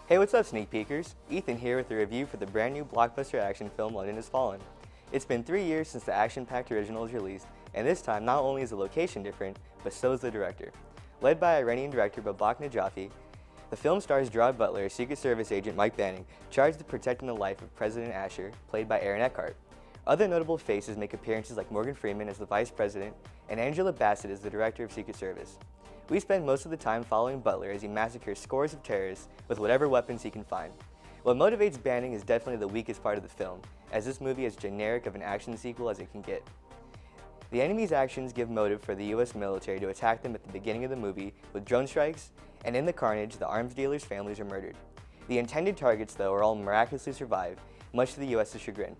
Hey, what's up, sneak peekers? Ethan here with a review for the brand new blockbuster action film London Has Fallen. It's been 3 years since the action-packed original was released, and this time not only is the location different, but so is the director. Led by Iranian director Babak Najafi, the film stars Gerard Butler, Secret Service agent Mike Banning, charged with protecting the life of President Asher, played by Aaron Eckhart. Other notable faces make appearances like Morgan Freeman as the Vice President and Angela Bassett as the Director of Secret Service. We spend most of the time following Butler as he massacres scores of terrorists with whatever weapons he can find. What motivates Banning is definitely the weakest part of the film, as this movie is generic of an action sequel as it can get. The enemy's actions give motive for the US military to attack them at the beginning of the movie with drone strikes, and in the carnage, the arms dealers' families are murdered. The intended targets, though, are all miraculously survive, much to the US's chagrin.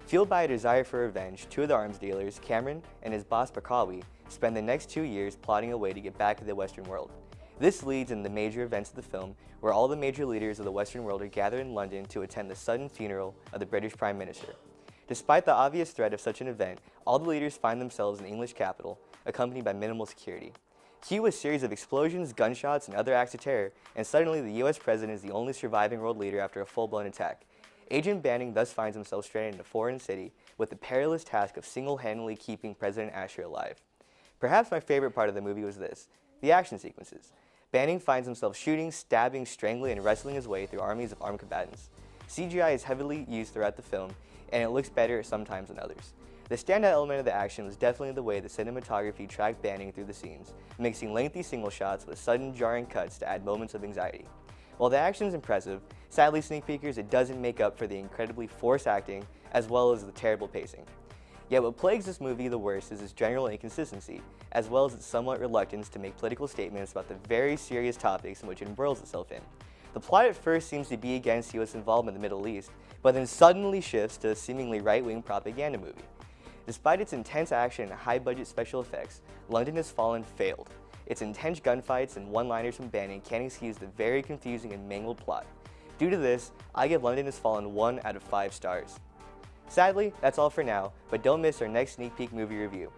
Fueled by a desire for revenge, two of the arms dealers, Cameron and his boss Barkawi, spend the next 2 years plotting a way to get back to the Western world. This leads in the major events of the film, where all the major leaders of the Western world are gathered in London to attend the sudden funeral of the British Prime Minister. Despite the obvious threat of such an event, all the leaders find themselves in the English capital, accompanied by minimal security. Cue a series of explosions, gunshots, and other acts of terror, and suddenly the US president is the only surviving world leader after a full-blown attack. Agent Banning thus finds himself stranded in a foreign city with the perilous task of single-handedly keeping President Asher alive. Perhaps my favorite part of the movie was this: the action sequences. Banning finds himself shooting, stabbing, strangling, and wrestling his way through armies of armed combatants. CGI is heavily used throughout the film, and it looks better sometimes than others. The standout element of the action was definitely the way the cinematography tracked Banning through the scenes, mixing lengthy single shots with sudden jarring cuts to add moments of anxiety. While the action is impressive, sadly, sneak peekers, it doesn't make up for the incredibly forced acting as well as the terrible pacing. Yet what plagues this movie the worst is its general inconsistency, as well as its somewhat reluctance to make political statements about the very serious topics in which it embroils itself in. The plot at first seems to be against US involvement in the Middle East, but then suddenly shifts to a seemingly right-wing propaganda movie. Despite its intense action and high-budget special effects, London Has Fallen failed. Its intense gunfights and one-liners from Banning can't excuse the very confusing and mangled plot. Due to this, I give London Has Fallen 1 out of 5 stars. Sadly, that's all for now, but don't miss our next sneak peek movie review.